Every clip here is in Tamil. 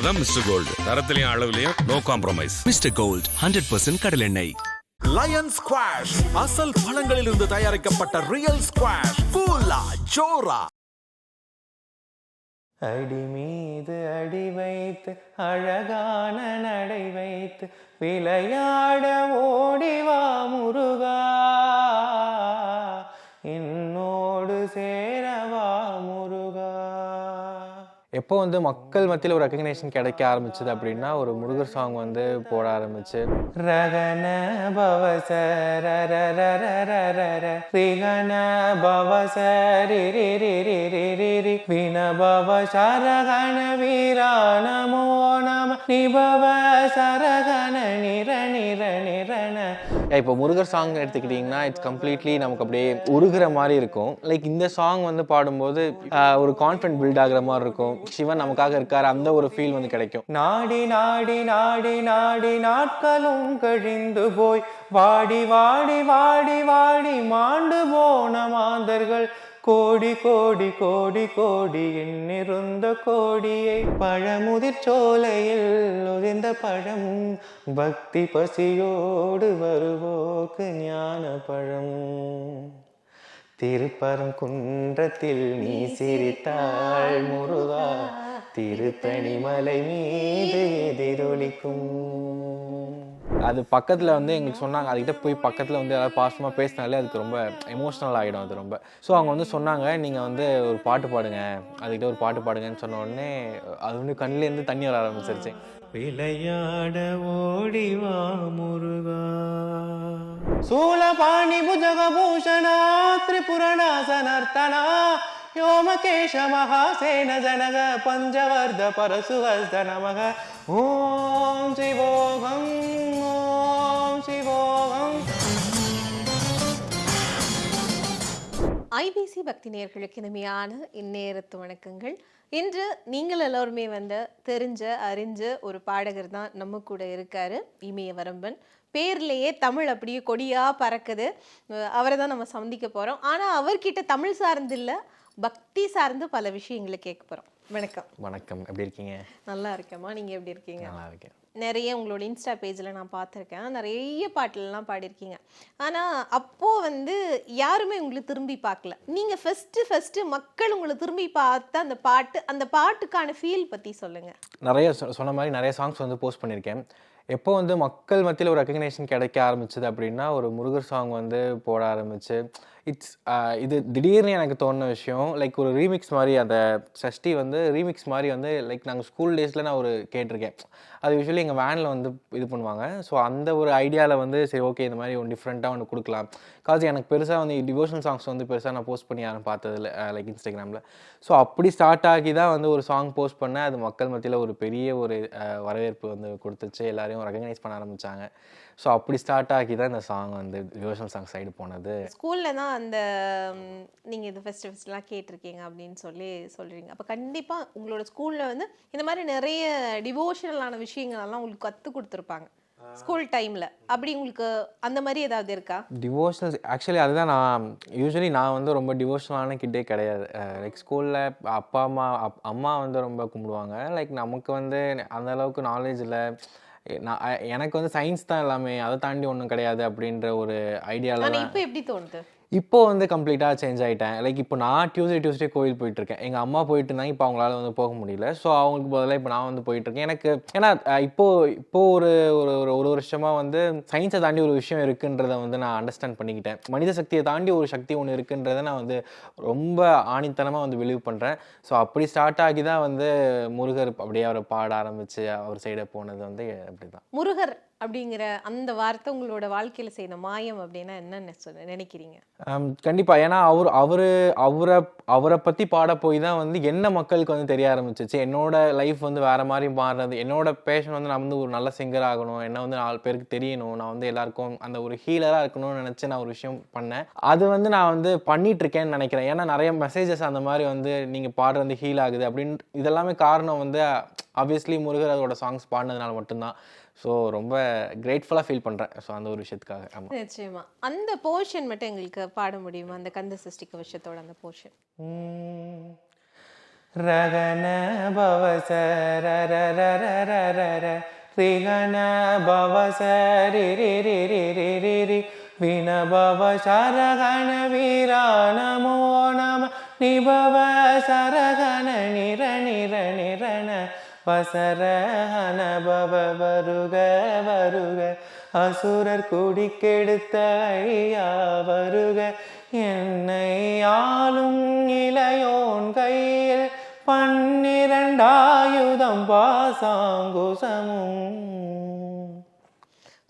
அதான் மிஸ்டர் கோல்டு, தரத்திலையும் அளவுலையும் நோ காம்ப்ரமைஸ். மிஸ்டர் கோல்ட் 100% கடல் எண்ணெய். லயன் ஸ்குவாஷ் அசல் பழங்களிலிருந்து தயாரிக்கப்பட்ட ரியல் ஸ்குவாஷ். கூலா ஜோரா. அடி மீது அடி வைத்து அழகான நடை வைத்து விளையாட ஓடிவா முருகா, என்னோடு சேரவா முருகா. எப்போ வந்து மக்கள் மத்தியில் ஒரு ரெக்கக்னேஷன் கிடைக்க ஆரம்பிச்சது அப்படின்னா ஒரு முருகர் சாங் வந்து போட ஆரம்பிச்சு. ரகன பவச ரிகன பவச ரி வின பவ சரகன வீரா நமோ நம நிபவ சரகன நிர நிர நிரண. இப்போ முருகர் சாங் எடுத்துக்கிட்டிங்கன்னா இட்ஸ் கம்ப்ளீட்லி நமக்கு அப்படியே உருகிற மாதிரி இருக்கும். லைக் இந்த சாங் வந்து பாடும்போது ஒரு கான்ஃபிடென்ட் பில்ட் ஆகுற மாதிரி இருக்கும். சிவன் நமக்காக இருக்காரு, அந்த ஒரு ஃபீல் வந்து கிடைக்கும். நாடி நாடி நாடி நாடி நாட்களும் கழிந்து போய் வாடி வாடி வாடி வாடி மாண்டு போன மாந்தர்கள் கோடி கோடி கோடி கோடி எண்ணிருந்த கோடியை பழமுதிர் சோலையில் ஒளிந்த பழம் பக்தி பசியோடு வருவோக்கு ஞான பழம். திருப்பரங்குன்றத்தில் நீ சிரித்தாள் முருகா, திருத்தணி மலை மீது எதிரொலிக்கும். அது பக்கத்தில் வந்து எங்களுக்கு சொன்னாங்க, அதுக்கிட்ட போய் பக்கத்தில் வந்து யாராவது பாசமாக பேசினாலே அதுக்கு ரொம்ப எமோஷ்னல் ஆகிடும் அது ரொம்ப. ஸோ அவங்க வந்து சொன்னாங்க, நீங்கள் வந்து ஒரு பாட்டு பாடுங்க, அதுக்கிட்ட ஒரு பாட்டு பாடுங்கன்னு சொன்ன உடனே அது வந்து கண்ணிலேருந்து தண்ணி வர ஆரம்பிச்சிருச்சு. விளையாட ஓடிவா முருகா, சூலபாணி புஜகபூஷணா திரிபுரநாசனர்த்தனா யோமகேஷ மகாசேன ஜனக பஞ்சவர்த பரசுவஸ்த நமக. ஓம் சிவோகம் ஓம் சிவோகம். ஐபிசி பக்தி நேயர்களுக்கு இனிமையான இந்நேரத்து வணக்கங்கள். இன்று நீங்கள் எல்லோருமே தெரிஞ்ச அறிஞ்ச ஒரு பாடகர் தான் நம்ம கூட இருக்காரு, இமயவரம்பன். பேர்லேயே தமிழ் அப்படியே கொடியா பறக்குது. அவரை தான் நம்ம சந்திக்க போறோம். ஆனா அவர்கிட்ட தமிழ் சார்ந்து இல்ல, பக்தி சார்ந்து பல விஷயங்களை கேட்க போறோம். வணக்கம். வணக்கம், எப்படி இருக்கீங்க? நல்லா இருக்கேம்மா, நீங்க எப்படி இருக்கீங்க? நல்லா இருக்கேன். நிறைய உங்களோட இன்ஸ்டா பேஜில் நான் பார்த்துருக்கேன், நிறைய பாட்டுலலாம் பாடியிருக்கீங்க. ஆனால் அப்போது யாருமே உங்களை திரும்பி பார்க்கல. நீங்கள் ஃபஸ்ட்டு மக்கள் உங்களை திரும்பி பார்த்த அந்த பாட்டுக்கான ஃபீல் பற்றி சொல்லுங்கள். நிறைய சொன்ன மாதிரி நிறைய சாங்ஸ் வந்து போஸ்ட் பண்ணியிருக்கேன். எப்போ வந்து மக்கள் மத்தியில் ஒரு ரெக்கக்னேஷன் கிடைக்க ஆரம்பிச்சது அப்படின்னா ஒரு முருகர் சாங் வந்து போட ஆரம்பிச்சு. இது திடீர்னு எனக்கு தோணுன விஷயம். லைக் ஒரு ரீமிக்ஸ் மாதிரி, அந்த சஷ்டி வந்து ரீமிக்ஸ் மாதிரி வந்து லைக் நாங்கள் ஸ்கூல் டேஸில் நான் ஒரு கேட்டிருக்கேன். அது யூஸ்வலி எங்கள் வேனில் வந்து இது பண்ணுவாங்க. ஸோ அந்த ஒரு ஐடியாவில் வந்து சரி ஓகே இந்த மாதிரி ஒன்று டிஃப்ரெண்ட்டாக ஒன்று கொடுக்கலாம். காசு எனக்கு பெருசாக வந்து டிவோஷனல் சாங்ஸ் வந்து பெருசாக நான் போஸ்ட் பண்ணி யாரும் பார்த்ததில்ல லைக் இன்ஸ்டாகிராமில். ஸோ அப்படி ஸ்டார்ட் ஆகி தான் வந்து ஒரு சாங் போஸ்ட் பண்ணேன். அது மக்கள் மத்தியில் ஒரு பெரிய ஒரு வரவேற்பு வந்து கொடுத்துச்சு, எல்லாரையும் ரெகக்னைஸ் பண்ண ஆரம்பித்தாங்க. ஸோ அப்படி ஸ்டார்ட் ஆகி தான் இந்த சாங் வந்து டிவோஷனல் சாங் சைடு போனது. ஸ்கூலில் தான் அந்த நீங்கள் இது ஃபெஸ்டிவல்ஸ்லாம் கேட்டிருக்கீங்க அப்படின்னு சொல்கிறீங்க. அப்போ கண்டிப்பாக உங்களோட ஸ்கூலில் இந்த மாதிரி நிறைய டிவோஷனலான விஷயங்களெல்லாம் உங்களுக்கு கற்றுக் கொடுத்துருப்பாங்க ஸ்கூல் டைமில். அப்படி உங்களுக்கு அந்த மாதிரி ஏதாவது இருக்கா? டிவோஷனல் ஆக்சுவலி அதுதான் நான் வந்து ரொம்ப டிவோஷனலான கிட்டே கிடையாது. லைக் ஸ்கூலில் அம்மா வந்து ரொம்ப கும்பிடுவாங்க. லைக் நமக்கு வந்து அந்த அளவுக்கு நாலேஜ் இல்லை. எனக்கு வந்து சயின்ஸ் தான் எல்லாமே, அதை தாண்டி ஒன்றும் கிடையாது அப்படின்ற ஒரு ஐடியாவில். இப்போ எப்படி தோணுது? இப்போ வந்து கம்ப்ளீட்டாக சேஞ்ச் ஆகிட்டேன். லைக் இப்போ நான் டியூஸ்டே கோயில் போயிட்டுருக்கேன். எங்கள் அம்மா போயிட்டு இருந்தாங்க, இப்போ அவங்களால வந்து போக முடியல. ஸோ அவங்களுக்கு பதிலாக இப்போ நான் வந்து போயிட்டுருக்கேன். எனக்கு ஏன்னா இப்போது ஒரு ஒரு வருஷமாக வந்து சயின்ஸை தாண்டி ஒரு விஷயம் இருக்குன்றதை வந்து நான் அண்டர்ஸ்டாண்ட் பண்ணிக்கிட்டேன். மனித சக்தியை தாண்டி ஒரு சக்தி ஒன்று இருக்குன்றதை நான் வந்து ரொம்ப ஆணித்தனமாக வந்து பிலீவ் பண்ணுறேன். ஸோ அப்படி ஸ்டார்ட் ஆகி தான் வந்து முருகர் அப்படியே அவரை பாட ஆரம்பித்து அவர் சைடை போனது வந்து அப்படி தான். முருகர் அப்படிங்கிற அந்த வார்த்தை உங்களோட வாழ்க்கையில் செய்த மாயம் அப்படின்னா என்னன்னு நினைக்கிறீங்க? கண்டிப்பாக. ஏன்னா அவரை பற்றி பாட போய் தான் வந்து என்ன மக்களுக்கு வந்து தெரிய ஆரம்பிச்சிச்சு. என்னோட லைஃப் வந்து வேறு மாதிரி மாறுறது. என்னோட பேஷன் வந்து நான் வந்து ஒரு நல்ல சிங்கர் ஆகணும், என்ன வந்து 4 பேருக்கு தெரியணும், நான் வந்து எல்லாருக்கும் அந்த ஒரு ஹீலராக இருக்கணும்னு நினச்சி நான் ஒரு விஷயம் பண்ணேன். அது வந்து நான் வந்து பண்ணிகிட்ருக்கேன்னு நினைக்கிறேன். ஏன்னா நிறைய மெசேஜஸ் அந்த மாதிரி வந்து நீங்கள் பாடுறது வந்து ஹீல் ஆகுது அப்படின்னு இதெல்லாமே காரணம் வந்து ஆப்வியஸ்லி முருகர் அதோட சாங்ஸ் பாடினதுனால மட்டும்தான். ஸோ ரொம்ப கிரேட்ஃபுல்லாக ஃபீல் பண்ணுறேன். ஸோ அந்த ஒரு விஷயத்துக்காக. ஆமாம், நிச்சயமா. அந்த போர்ஷன் மட்டும் எங்களுக்கு பாட முடியுமா? அந்த கந்த சஷ்டி கவசத்தோட அந்த போர்ஷன். ரகன பவச ரரரரரரர ரிகன பவச ரிரிரிரிரிரிரி வினபவ சரகண வீரா நமோ நம நிபவ சரகண நிர நிர நிரண வசரஹன பவ வருக வருக அசுரர் குடிக்கெடுத்த ஐயா வருக என்னை ஆளும் இளையோன் கையில் 12 ஆயுதம் பாசாங்குசமும்.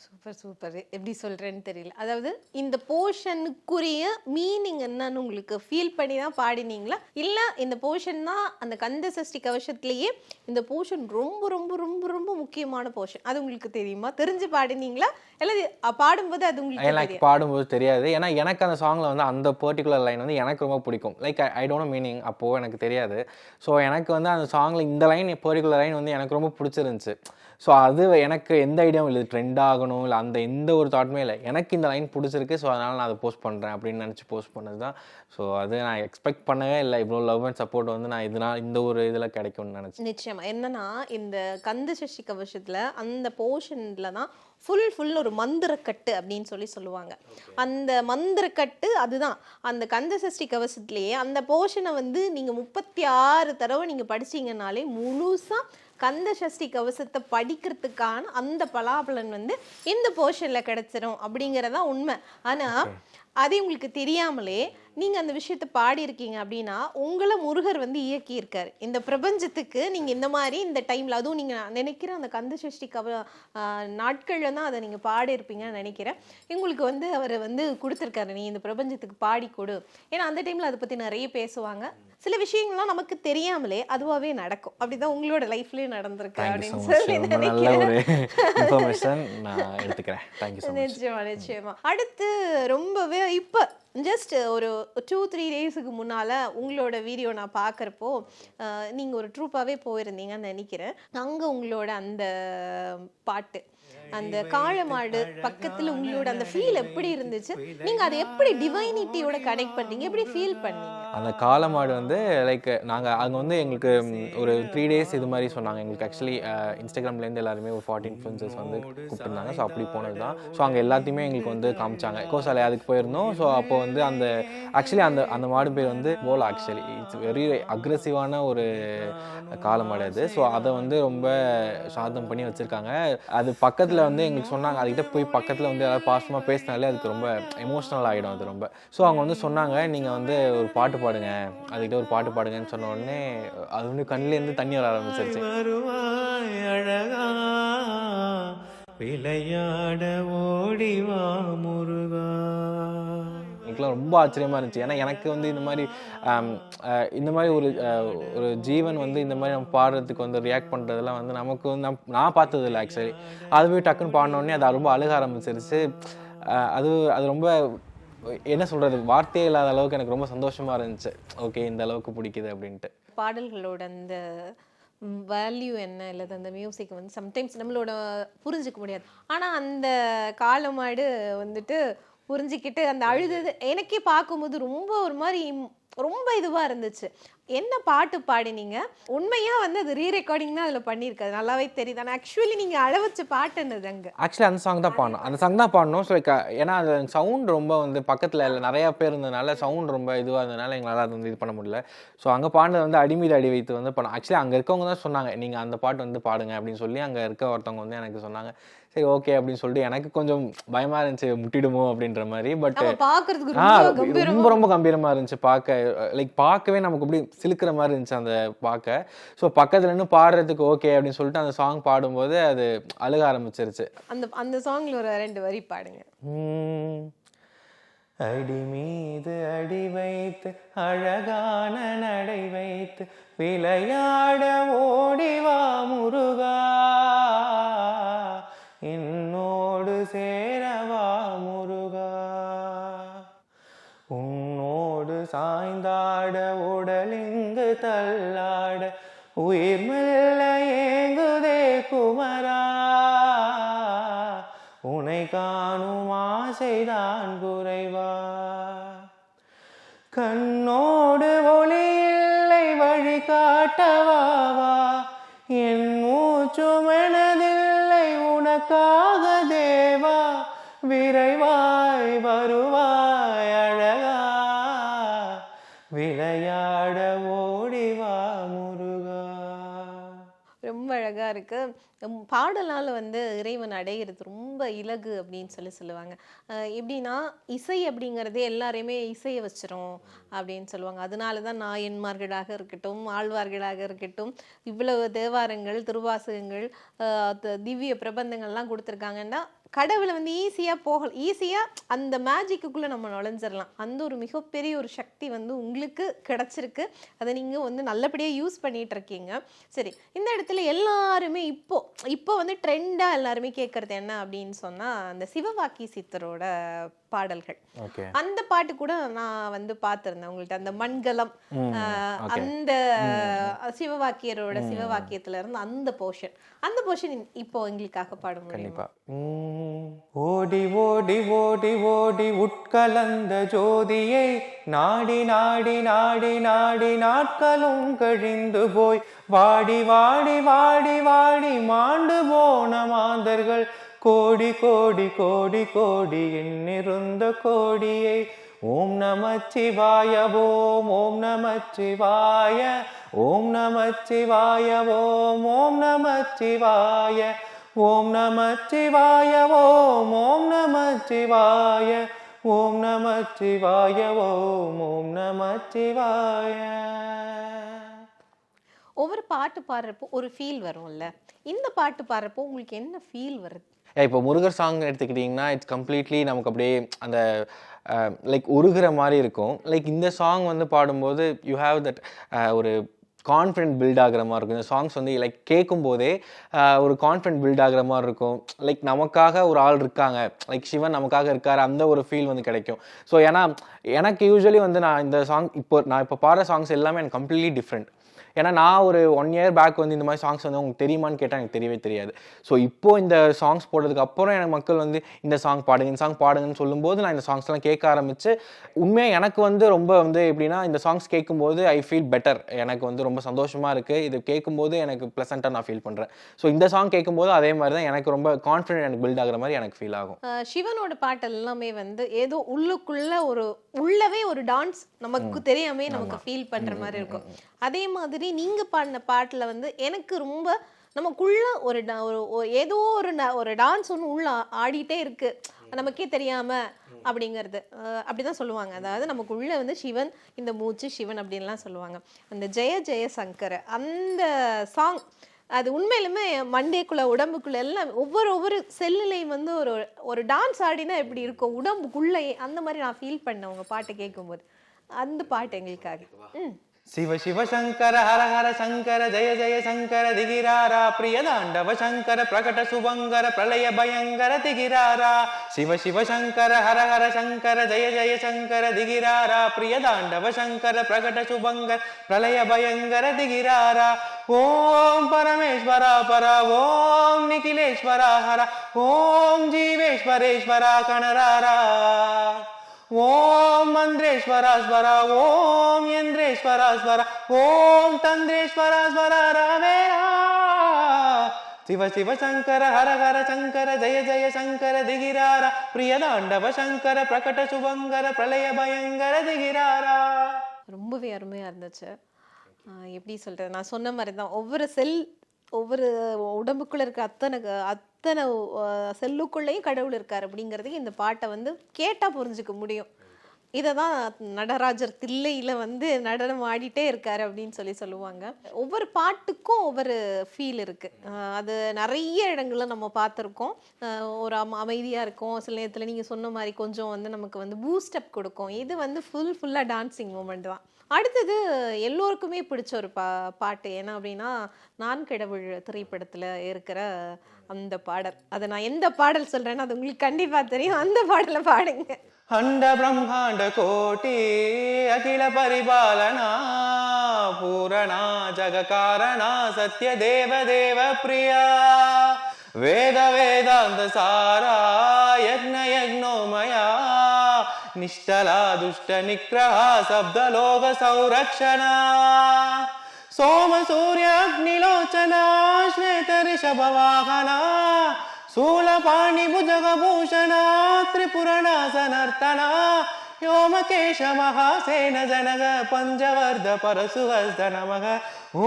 Super super. எப்படி சொல்கிறேன்னு தெரியல. அதாவது இந்த போர்ஷனுக்குரிய மீனிங் என்னன்னு உங்களுக்கு ஃபீல் பண்ணி தான் பாடினீங்களா, இல்லை இந்த போர்ஷன் தான் அந்த கந்த சஷ்டி கவசத்துலேயே இந்த போர்ஷன் ரொம்ப ரொம்ப ரொம்ப ரொம்ப முக்கியமான போர்ஷன், அது உங்களுக்கு தெரியுமா, தெரிஞ்சு பாடினீங்களா, இல்லை பாடும்போது அது உங்களுக்கு எனக்கு பாடும்போது தெரியாது. ஏன்னா எனக்கு அந்த சாங்கில் வந்து அந்த பர்டிகுலர் லைன் வந்து எனக்கு ரொம்ப பிடிக்கும். லைக் ஐ டோன்ட் மீனிங் அப்போது எனக்கு தெரியாது. ஸோ எனக்கு வந்து அந்த சாங்கில் இந்த லைன் பர்டிகுலர் லைன் வந்து எனக்கு ரொம்ப பிடிச்சிருந்துச்சு. ஸோ அது எனக்கு எந்த ஐடியாவும் இல்லை, ட்ரெண்ட் ஆகணும் இல்லை அந்த எந்த ஒரு தாட்டுமே இல்லை. எனக்கு இந்த லைன் பிடிச்சிருக்கு, ஸோ அதனால் நான் அதை போஸ்ட் பண்ணுறேன் அப்படின்னு நினச்சி போஸ்ட் பண்ணது தான். ஸோ அது நான் எக்ஸ்பெக்ட் பண்ணவே இல்லை, இவ்வளோ லவ் அண்ட் சப்போர்ட் வந்து நான் இந்த ஒரு இதில் கிடைக்கும்னு நினச்சேன். நிச்சயமா. என்னன்னா இந்த கந்த சஷ்டி கவசத்தில் அந்த போர்ஷனில் தான் ஃபுல் ஒரு மந்திரக்கட்டு அப்படின்னு சொல்லுவாங்க. அந்த மந்திரக்கட்டு அதுதான் அந்த கந்த சஷ்டி கவசத்துலேயே அந்த போர்ஷனை வந்து நீங்கள் 36 தடவை நீங்கள் படிச்சிங்கனாலே முழுசாக கந்த சஷ்டி கவசத்தை படிக்கிறதுக்கான அந்த பலாபலன் வந்து இந்த போர்ஷனில் கிடைச்சிரும் அப்படிங்கிறதா உண்மை. ஆனால் அதே உங்களுக்கு தெரியாமலே நீங்கள் அந்த விஷயத்தை பாடியிருக்கீங்க அப்படின்னா உங்களை முருகர் வந்து இயக்கியிருக்காரு இந்த பிரபஞ்சத்துக்கு. நீங்கள் இந்த மாதிரி இந்த டைமில், அதுவும் நீங்கள் நினைக்கிற அந்த கந்த சஷ்டி நாட்களில் தான் அதை நீங்கள் பாடியிருப்பீங்கன்னு நினைக்கிறேன். உங்களுக்கு வந்து அவர் வந்து கொடுத்துருக்காரு, நீ இந்த பிரபஞ்சத்துக்கு பாடி கொடு. ஏன்னா அந்த டைமில் அதை பற்றி நிறைய பேசுவாங்க. சில விஷயங்கள்லாம் நமக்கு தெரியாமலே அதுவாகவே நடக்கும். அப்படிதான் உங்களோட லைஃப்லேயே நடந்திருக்கு அப்படின்னு சொல்லி நிச்சயமா நிச்சயமா. அடுத்து ரொம்பவே இப்போ ஜஸ்ட் ஒரு 2-3 டேஸுக்கு முன்னால் உங்களோட வீடியோ நான் பார்க்குறப்போ நீங்கள் ஒரு ட்ரூப்பாகவே போயிருந்தீங்கன்னு நினைக்கிறேன். அங்கே உங்களோட அந்த பாட்டு, அந்த காளமாடு பக்கத்தில் உங்களோட அந்த ஃபீல் எப்படி இருந்துச்சு, நீங்கள் அதை எப்படி டிவைனிட்டியோட கனெக்ட் பண்ணீங்க, எப்படி ஃபீல் பண்ணீங்க? அந்த காளமாடு வந்து லைக் நாங்கள் அங்கே வந்து எங்களுக்கு ஒரு 3 days இது மாதிரி சொன்னாங்க. எங்களுக்கு ஆக்சுவலி இன்ஸ்டாகிராம்லேருந்து எல்லாருமே ஒரு 40 influencers வந்து கூப்பிட்டுருந்தாங்க. ஸோ அப்படி போனது தான். ஸோ அங்கே எல்லாத்தையுமே எங்களுக்கு வந்து காமிச்சாங்க. கோசாலை அதுக்கு போயிருந்தோம். ஸோ அப்போ வந்து அந்த ஆக்சுவலி அந்த மாடு பேர் வந்து போலா. ஆக்சுவலி இட்ஸ் வெரி அக்ரெசிவான ஒரு காளமாடு அது. ஸோ அதை வந்து ரொம்ப சாதம் பண்ணி வச்சுருக்காங்க. அது பக்கத்தில் வந்து எங்களுக்கு சொன்னாங்க, அதுக்கிட்ட போய் பக்கத்தில் வந்து யாராவது பாசமாக பேசினாலே அதுக்கு ரொம்ப எமோஷ்னல் ஆகிடும் அது ரொம்ப. ஸோ அவங்க வந்து சொன்னாங்க, நீங்கள் வந்து ஒரு பாட்டு பாடுங்க, அதுக்கிட்ட ஒரு பாட்டு பாடுங்கன்னு சொன்ன உடனே அது வந்து கண்ணிலேருந்து தண்ணி வர ஆரம்பிச்சிருச்சு. விளையாட ஓடிவா முருகா. எனக்குலாம் ரொம்ப ஆச்சரியமாக இருந்துச்சு. ஏன்னா எனக்கு வந்து இந்த மாதிரி ஒரு ஜீவன் வந்து இந்த மாதிரி நம்ம பாடுறதுக்கு வந்து ரியாக்ட் பண்ணுறதுலாம் வந்து நமக்கு வந்து நான் பார்த்ததில்லை ஆக்சுவலி. அது போய் டக்குன்னு பாடினோடனே அது ரொம்ப அழுக ஆரம்பிச்சிருச்சு. அது ரொம்ப என்ன சொல்கிறது, வார்த்தையே இல்லாத அளவுக்கு எனக்கு ரொம்ப சந்தோஷமாக இருந்துச்சு. ஓகே, இந்த அளவுக்கு பிடிக்குது அப்படின்ட்டு. பாடல்களோட அந்த வேல்யூ என்ன, இல்லை அந்த மியூசிக் வந்து சம்டைம்ஸ் நம்மளோட புரிஞ்சிக்க முடியாது. ஆனால் அந்த காளமாடு வந்துட்டு புரிஞ்சிக்கிட்டு அந்த அழுது எனக்கே பார்க்கும்போது ரொம்ப ஒரு மாதிரி ரொம்ப இதுவாக இருந்துச்சு. என்ன பாட்டு பாடினீங்க? உண்மையாக வந்து அது ரீரெக்கார்டிங் தான் அதில் பண்ணியிருக்காது, நல்லாவே தெரியுது. ஆனால் ஆக்சுவலி நீங்கள் அழ வச்ச பாட்டு என்னது அங்கே? ஆக்சுவலி அந்த சாங் தான் பாடணும். ஸோ ஏன்னா அது சவுண்ட் ரொம்ப வந்து பக்கத்தில் நிறையா பேர் இருந்ததுனால சவுண்ட் ரொம்ப இதுவாக இருந்ததுனால எங்களால் அது வந்து இது பண்ண முடியல. ஸோ அங்கே பாடினது வந்து அடிமீது அடி வைத்து வந்து பண்ணோம். ஆக்சுவலி அங்கே இருக்கவங்க தான் சொன்னாங்க, நீங்கள் அந்த பாட்டு வந்து பாடுங்க அப்படின்னு சொல்லி. அங்கே இருக்க ஒருத்தவங்க வந்து எனக்கு சொன்னாங்க, சரி ஓகே அப்படின்னு சொல்லிட்டு. எனக்கு கொஞ்சம் பயமாக இருந்துச்சு, முட்டிடுமோ அப்படின்ற மாதிரி. பட் ரொம்ப ரொம்ப கம்பீரமாக இருந்துச்சு பார்க்க. லைக் பார்க்கவே நமக்கு அப்படி சிலுக்கிற மாதிரி இருந்துச்சு அந்த பார்க்க. ஸோ பக்கத்துல இருந்து பாடுறதுக்கு ஓகே அப்படின்னு சொல்லிட்டு அந்த சாங் பாடும்போது அது அழுக ஆரம்பிச்சிருச்சு. அந்த சாங்ல ஒரு 2 வரி பாடுங்க. அடி மீது அடி வைத்து அழகான நடை வைத்து விளையாட ஓடிவா முருகா, என்னோடு சேரவா முருகா, உன்னோடு சாய்ந்தாட உடலிங்கு தள்ளாட உயிர் மெல்ல ஏங்குதே குமரா, உனை காணும் ஆசைதான் குறைவா, கண்ணோடு ஒளி இல்லை வழிகாட்ட ஒன்றும் எனதில்லை உனக்காக தேவா, விரைவாய் வருவாய் அழகா, விளையாட ஓடிவா முருகா. ரொம்ப அழகா இருக்கு. பாடலால் வந்து இறைவன் அடையிறது ரொம்ப இலகு அப்படின்னு சொல்லுவாங்க. எப்படின்னா இசை அப்படிங்கிறதே எல்லாரையுமே இசையை வச்சிரும் அப்படின்னு சொல்லுவாங்க. அதனால தான் நாயன்மார்களாக இருக்கட்டும், ஆழ்வார்களாக இருக்கட்டும், இவ்வளவு தேவாரங்கள், திருவாசகங்கள், திவ்ய பிரபந்தங்கள்லாம் கொடுத்துருக்காங்கன்னா கடவுளை வந்து ஈஸியாக அந்த மேஜிக்குள்ளே நம்ம நுழைஞ்சிடலாம். அந்த ஒரு மிகப்பெரிய ஒரு சக்தி வந்து உங்களுக்கு கிடச்சிருக்கு. அதை நீங்கள் வந்து நல்லபடியாக யூஸ் பண்ணிகிட்டு இருக்கீங்க. சரி, இந்த இடத்துல எல்லாருமே இப்போ வந்து ட்ரெண்டாக எல்லாருமே கேட்குறது என்ன அப்படின்னு சொன்னால் அந்த சிவவாக்கி சித்தரோட பாடல்கள். அந்த பாட்டு கூட நான் வந்து பார்த்துருந்தேன் உங்கள்கிட்ட. அந்த மண்கலம், அந்த சிவவாக்கியரோட சிவவாக்கியத்துல இருந்து அந்த போர்ஷன் இப்போ எங்களுக்காக பாட முடியுமா? ஓடி ஓடி ஓடி ஓடி உட்கலந்த ஜோதியை நாடி நாடி நாடி நாடி நாட்களும் கழிந்து போய் வாடி வாடி வாடி வாடி மாண்டு போன மாந்தர்கள் கோடி கோடி கோடி கோடி எண்ணிருந்த கோடியை ஓம் நமச்சிவாய ஓம் ஓம் நமச்சிவாய ஓம் நமச்சிவாய ஓம் ஓம் நமச்சிவாய ஓம் நமச்சிவாய ஓம் ஓம் நமச்சிவாய ஓம் நமச்சிவாய ஓம் ஓம் நமச்சிவாய. ஒவ்வொரு பாட்டு பாடுறப்போ ஒரு ஃபீல் வரும்ல, இந்த பாட்டு பாடுறப்போ உங்களுக்கு என்ன ஃபீல் வருது? இப்போ முருகர் சாங் எடுத்துக்கிட்டிங்கன்னா இட்ஸ் கம்ப்ளீட்லி நமக்கு அப்படியே அந்த லைக் உருகிற மாதிரி இருக்கும். லைக் இந்த சாங் வந்து பாடும்போது யூ ஹாவ் தட் ஒரு கான்ஃபிடென்ட் பில்ட் ஆகிற மாதிரி இருக்கும். இந்த சாங்ஸ் வந்து லைக் கேட்கும் போதே ஒரு கான்ஃபிடென்ட் பில்ட் ஆகிற மாதிரி இருக்கும். லைக் நமக்காக ஒரு ஆள் இருக்காங்க, லைக் சிவன் நமக்காக இருக்காரு, அந்த ஒரு ஃபீல் வந்து கிடைக்கும். ஸோ ஏன்னா எனக்கு யூஸ்வலி வந்து நான் இந்த சாங் நான் இப்போ பாடுற சாங்ஸ் எல்லாமே எனக்கு கம்ப்ளீட்லி டிஃப்ரெண்ட். ஏன்னா நான் ஒரு 1 year பேக் வந்து இந்த மாதிரி சாங்ஸ் வந்து உங்களுக்கு தெரியுமான்னு கேட்டால் எனக்கு தெரியவே தெரியாது. ஸோ இப்போது இந்த சாங்ஸ் போடுறதுக்கு அப்புறம் எனக்கு மக்கள் வந்து இந்த சாங் பாடுங்கன்னு சொல்லும்போது நான் இந்த சாங்ஸ்லாம் கேட்க ஆரம்பித்து உண்மையாக எனக்கு வந்து ரொம்ப வந்து எப்படின்னா இந்த சாங்ஸ் கேட்கும்போது ஐ ஃபீல் பெட்டர். எனக்கு வந்து ரொம்ப சந்தோஷமாக இருக்குது. இது கேட்கும்போது எனக்கு ப்ளசண்ட்டாக நான் ஃபீல் பண்ணுறேன். ஸோ இந்த சாங் கேட்கும்போது அதே மாதிரி தான் எனக்கு ரொம்ப கான்ஃபிடென்ட் எனக்கு பில்ட் ஆகிற மாதிரி எனக்கு ஃபீல் ஆகும். சிவனோட பாட்டு எல்லாமே வந்து ஏதோ உள்ளவே ஒரு டான்ஸ் நமக்கு தெரியாமே நமக்கு ஃபீல் பண்ணுற மாதிரி இருக்கும். அதே மாதிரி நீங்க பாடின பாட்டுல வந்து எனக்கு ரொம்ப நமக்குள்ள ஏதோ ஒரு டான்ஸ் ஒன்று உள்ள ஆடிட்டே இருக்கு நமக்கே தெரியாம அப்படிங்கிறது அப்படிதான் சொல்லுவாங்க. அதாவது நமக்குள்ள வந்து சிவன், இந்த மூச்சு சிவன் அப்படின்லாம் சொல்லுவாங்க. அந்த ஜெய ஜெய சங்கர அந்த சாங் அது உண்மையிலுமே மண்டேக்குள்ள உடம்புக்குள்ள எல்லாம் ஒவ்வொரு செல்லுலையும் வந்து ஒரு டான்ஸ் ஆடினா எப்படி இருக்கும் உடம்புக்குள்ளே, அந்த மாதிரி நான் ஃபீல் பண்ணேன் உங்க பாட்டை கேட்கும்போது. அந்த பாட்டு எங்களுக்காக. சிவ சிவ சங்கர ஹர ஹர சங்கர ஜெய ஜெய சங்கர திகிராரா பிரிய தாண்டவ சங்கர பிரகட சுபங்கர பிரளய பயங்கர திகிராரா. சிவ சிவ சங்கர ஹர ஹர சங்கர ஜெய ஜெய சங்கர திகிராரா பிரிய தாண்டவ சங்கர பிரகட சுபங்கர பிரளய பயங்கர திகிராரா. ஓம் பரமேஸ்வரா பரா ஓம் நிகிலேஸ்வரா ஹர ஓம் ஜீவேஸ்வரேஸ்வரா கணராரா. ஓம் மந்திரேஸ்வராஸ்வரா ஓம் யந்திரேஸ்வராஸ்வரா ஓம் தந்திரேஸ்வராஸ்வரா ராவேரா. சிவ சிவ சங்கர ஹர ஹர சங்கர ஜெய ஜெய சங்கர திகிராரா பிரியதாண்டவ சங்கர பிரகட சுபங்கர பிரளய பயங்கர திகிராரா. ரொம்பவே அருமையா இருந்துச்சு. எப்படி சொல்றது, நான் சொன்ன மாதிரி தான் ஒவ்வொரு உடம்புக்குள்ள இருக்க அத்தனை செல்லுக்குள்ளேயும் கடவுள் இருக்கார் அப்படிங்கிறதுக்கு இந்த பாட்டை வந்து கேட்டால் புரிஞ்சுக்க முடியும். இதை தான் நடராஜர் தில்லையில் வந்து நடனம் ஆடிட்டே இருக்காரு அப்படின்னு சொல்லுவாங்க. ஒவ்வொரு பாட்டுக்கும் ஒவ்வொரு ஃபீல் இருக்குது. அது நிறைய இடங்களில் நம்ம பார்த்துருக்கோம். ஒரு அமைதியாக இருக்கும், சில நேரத்தில் நீங்கள் சொன்ன மாதிரி கொஞ்சம் வந்து நமக்கு வந்து பூஸ்டப் கொடுக்கும். இது வந்து ஃபுல்லாக டான்ஸிங் மூமெண்ட் தான். அடுத்தது எல்லோருக்குமே பிடிச்ச ஒரு பாட்டு என்ன அப்படின்னா நான் கடவுள் திரைப்படத்தில் இருக்கிற அந்த பாடல். அதை நான் எந்த பாடல் சொல்கிறேன்னா அது உங்களுக்கு கண்டிப்பாக தெரியும். அந்த பாடலை பாடுங்க. அண்ட பிரம்மாண்ட கோட்டி அகில பரிபாலனா பூரணா ஜககாரணா சத்ய தேவ தேவ பிரியா வேத வேதாந்த சாரா யக்ஞ யக்ஞோமயா நிஷ்டலா துஷ்ட நிக்ரஹா சப்தலோக சௌரக்ஷணா சோம சூரிய அக்னிலோச்சனா ஸ்வேத ரிஷபவாகனா சூலபாணி புஜகபூஷணா திரிபுரணாசனர்த்தனா யோமகேஷ மகாசேன ஜனக பஞ்சவர்த பரசுஹஸ்த நமக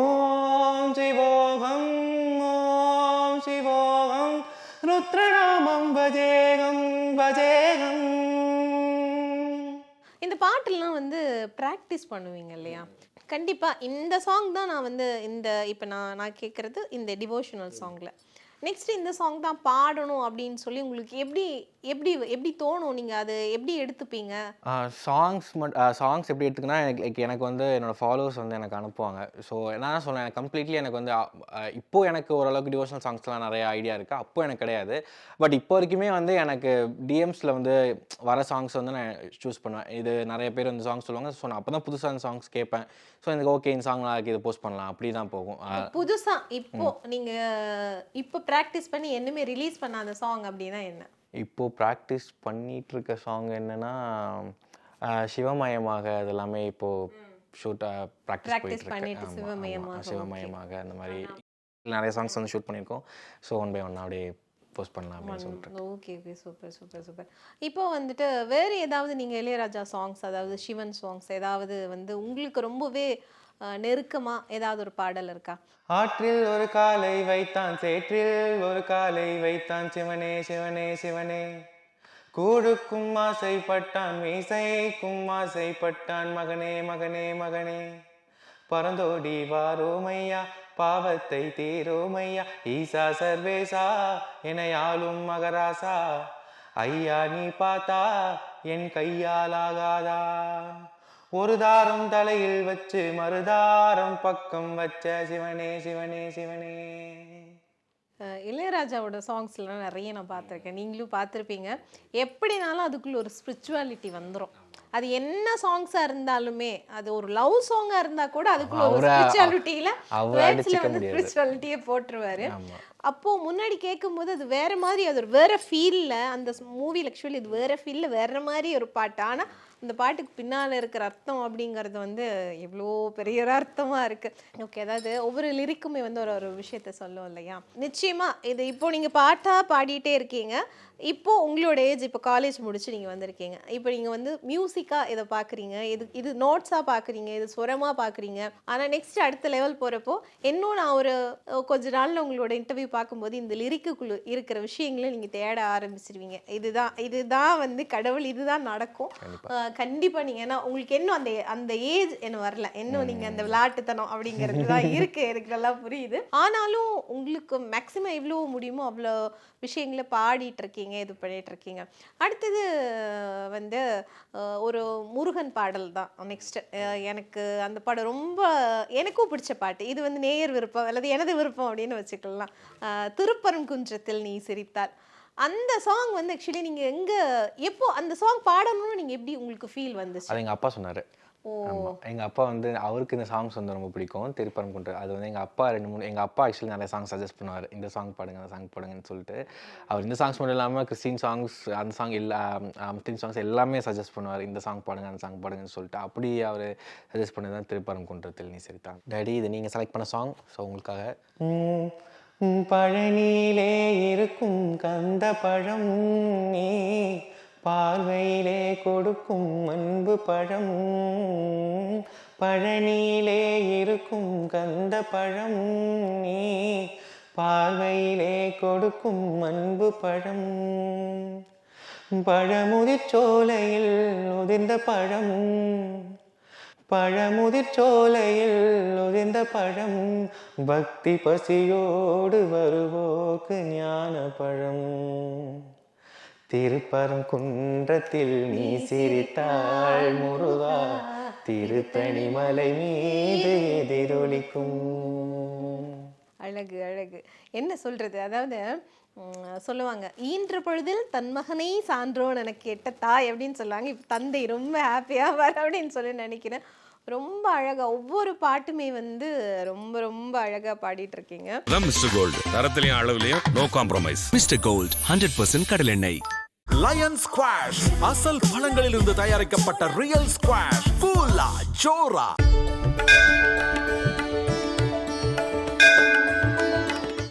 ஓம் சிவோகம் ஓம் சிவோகம் ருத்ரநாமம் பஜேகம் பஜேகம். இந்த பாட்டெல்லாம் வந்து ப்ராக்டிஸ் பண்ணுவீங்க இல்லையா? கண்டிப்பாக இந்த சாங் தான் நான் வந்து இப்போ நான் கேட்குறது இந்த டிவோஷனல் சாங்கில் நெக்ஸ்ட் இந்த சாங் தான் பாடணும் அப்படின்னு சொல்லி உங்களுக்கு எப்படி எப்படி எப்படி தோணும்? நீங்கள் அதை எப்படி எடுத்துப்பீங்க? சாங்ஸ் எப்படி எடுத்துக்கினா எனக்கு வந்து என்னோடய ஃபாலோவர்ஸ் வந்து எனக்கு அனுப்புவாங்க. ஸோ என்ன சொல்லேன், எனக்கு கம்ப்ளீட்லி எனக்கு வந்து இப்போது எனக்கு ஓரளவுக்கு டிவோஷனல் சாங்ஸ்லாம் நிறைய ஐடியா இருக்குது. அப்போது எனக்கு கிடையாது. பட் இப்போ வரைக்குமே வந்து எனக்கு டிஎம்ஸில் வந்து வர சாங்ஸ் வந்து நான் சூஸ் பண்ணுவேன். இது நிறைய பேர் வந்து சாங்ஸ் சொல்லுவாங்க. ஸோ நான் அப்போ தான் புதுசாக அந்த சாங்ஸ் கேட்பேன். ஸோ எனக்கு ஓகே இந்த சாங் நாளைக்கு இதை போஸ்ட் பண்ணலாம் அப்படி தான் போகும். புதுசாக இப்போ ப்ராக்டிஸ் பண்ணி என்னமே ரிலீஸ் பண்ணாத சாங் அப்படின்னா என்ன? இப்போது ப்ராக்டிஸ் பண்ணிகிட்டு இருக்க சாங் என்னென்னா சிவமயமாக, அது எல்லாமே இப்போது ப்ராக்டிஸ் பண்ணிட்டு சிவமயமாக அந்த மாதிரி நிறைய சாங்ஸ் வந்து ஷூட் பண்ணியிருக்கோம். ஸோ 1 by 1 அப்படியே போஸ்ட் பண்ணலாம் அப்படின்னு சொல்லிட்டு. Okay super. இப்போ வந்துட்டு வேறு ஏதாவது நீங்கள் இளையராஜா சாங்ஸ், அதாவது சிவன் சாங்ஸ் ஏதாவது வந்து உங்களுக்கு ரொம்பவே நெருக்கமா ஏதாவது ஒரு பாடல் இருக்கா? ஆற்றில் ஒரு காலை வைத்தான், சேற்றில் ஒரு காலை வைத்தான், சிவனே சிவனே சிவனே, கூடுக்கும் ஆசைப்பட்டான், மீசைக்கும் ஆசைப்பட்டான், மகனே மகனே மகனே, பரந்தோடி வாரோமையா, பாவத்தை தீரோமையா, ஈசா சர்வேசா, எனையாளும் மகராசா, ஐயா நீ பார்த்தா என் கையாலாகாதா, ஒரு தாரம் தலையில் வச்சு மறுதாரம் பக்கம் வச்ச, சிவனே சிவனே சிவனே. இளையராஜாவோட சாங்ஸ்லாம் நிறைய நான் பார்த்துருக்கேன், நீங்களும் பார்த்துருப்பீங்க. எப்படினாலும் அதுக்குள்ள ஒரு ஸ்பிரிச்சுவாலிட்டி வந்துடும். அது என்ன சாங்ஸாக இருந்தாலுமே, அது ஒரு லவ் சாங்காக இருந்தால் கூட அதுக்குள்ள ஒரு ஸ்பிரிச்சுவாலிட்டியில் வந்து ஸ்பிரிச்சுவாலிட்டியை போட்டுருவாரு. அப்போது முன்னாடி கேட்கும்போது அது வேறு மாதிரி, அது ஒரு வேறு ஃபீலில், அந்த மூவியில் ஆக்சுவலி இது வேறு ஃபீலில் வேறு மாதிரி ஒரு பாட்டு. ஆனால் இந்த பாட்டுக்கு பின்னால் இருக்கிற அர்த்தம் அப்படிங்கிறது வந்து எவ்வளோ பெரிய ஒரு அர்த்தமாக இருக்குது. ஓகே, அதாவது ஒவ்வொரு லிரிக்குமே வந்து ஒரு விஷயத்த சொல்லும் இல்லையா? நிச்சயமாக இது இப்போது நீங்கள் பாட்டாக பாடிட்டே இருக்கீங்க. இப்போது உங்களோட ஏஜ், இப்போ காலேஜ் முடிச்சு நீங்கள் வந்திருக்கீங்க. இப்போ நீங்கள் வந்து மியூசிக்காக இதை பார்க்குறீங்க, இது நோட்ஸாக பார்க்குறீங்க, இது சுரமாக பார்க்குறீங்க. ஆனால் நெக்ஸ்ட் அடுத்த லெவல் போகிறப்போ இன்னும் நான் ஒரு கொஞ்ச நாளில் உங்களோட இன்டர்வியூ பார்க்கும்போது இந்த லிரிக்குக்குள்ளே இருக்கிற விஷயங்களை நீங்கள் தேட ஆரம்பிச்சிருவீங்க. இதுதான் வந்து கடவுள், இதுதான் நடக்கும் கண்டிப்பாக. நீங்கள் ஏன்னா உங்களுக்கு இன்னும் அந்த ஏஜ் இன்னும் வரல, இன்னும் நீங்கள் அந்த விளையாட்டுத்தனம் அப்படிங்கிறது தான் இருக்குது, எனக்கு நல்லா புரியுது. ஆனாலும் உங்களுக்கு மேக்ஸிமம் எவ்வளோ முடியுமோ அவ்வளோ விஷயங்களை பாடிட்டு இருக்கீங்க, இது பண்ணிட்டு இருக்கீங்க. அடுத்தது வந்து ஒரு முருகன் பாடல் தான் நெக்ஸ்ட். எனக்கு அந்த பாடம் ரொம்ப எனக்கும் பிடிச்ச பாட்டு. இது வந்து நேயர் விருப்பம் அல்லது எனது விருப்பம் அப்படின்னு வச்சுக்கலாம். திருப்பரங்குன்றத்தில் நீ சிரித்தால், அந்த சாங் வந்து ஆக்சுவலி நீங்கள் எப்போ அந்த சாங் பாடணும்னு நீங்கள் எப்படி உங்களுக்கு ஃபீல் வந்துச்சு? அது எங்கள் அப்பா சொன்னார். எங்கள் அப்பா வந்து அவருக்கு இந்த சாங்ஸ் வந்து ரொம்ப பிடிக்கும், திருப்பரங்குன்றம். அது வந்து எங்கள் அப்பா எங்கள் அப்பா ஆக்சுவலி நிறைய சாங்ஸ் சஜஸ்ட் பண்ணுவார், இந்த சாங் பாடுங்க அந்த சாங் பாடுங்கன்னு சொல்லிட்டு. அவர் இந்த சாங்ஸ் மட்டும் இல்லாமல் கிறிஸ்டின் சாங்ஸ், அந்த சாங் முஸ்லீம் சாங்ஸ் எல்லாமே சஜஸ்ட் பண்ணுவார், இந்த சாங் பாடுங்க அந்த சாங் பாடுங்கன்னு சொல்லிட்டு. அப்படி அவர் சஜஸ்ட் பண்ணது தான் திருப்பரங்குன்றத்தில் நீ சிரித்தான். டேடி, இது நீங்கள் செலக்ட் பண்ண சாங், ஸோ உங்களுக்காக. பழனியிலே இருக்கும் கந்த பழம் நீ, பார்வையிலே கொடுக்கும் அன்பு பழம், பழனியிலே இருக்கும் கந்த பழம் நீ, பார்வையிலே கொடுக்கும் அன்பு பழம், பழமுதிர் சோலையில் உதிர்ந்த பழம், பழமுதிர் சோலையில் உதிர்ந்த பழம், பக்தி பசியோடு வருவோர்க்கு ஞான பழம், திருப்பரங்குன்றத்தில் நீ சிரித்தாள் முருகா, திருத்தணி மலை மீது எதிரொலிக்கும். அழகு அழகு. என்ன சொல்றது, அதாவது சொல்லுவாங்க, ஈன்ற பொழுதில் தன் மகனை சான்றோன் எனக்கு கேட்ட தாய் அப்படின்னு சொல்லுவாங்க. இப்போ தந்தை ரொம்ப ஹாப்பியாக வர அப்படின்னு சொல்லி நினைக்கிறேன். ரொம்ப அழகா ஒவ்வொரு பாட்டுமே வந்து ரொம்ப ரொம்ப அழகா பாடிட்டு இருக்கீங்க. மிஸ்டர் கோல்டு, தரத்திலையும் அளவுலையும் நோ காம்ப்ரமைஸ். மிஸ்டர் கோல்ட் 100% கடலெண்ணெய். லயன் ஸ்குவாஷ், அசல் பழங்களிலிருந்து தயாரிக்கப்பட்ட ரியல் ஸ்குவாஷ், கூலா ஜோரா.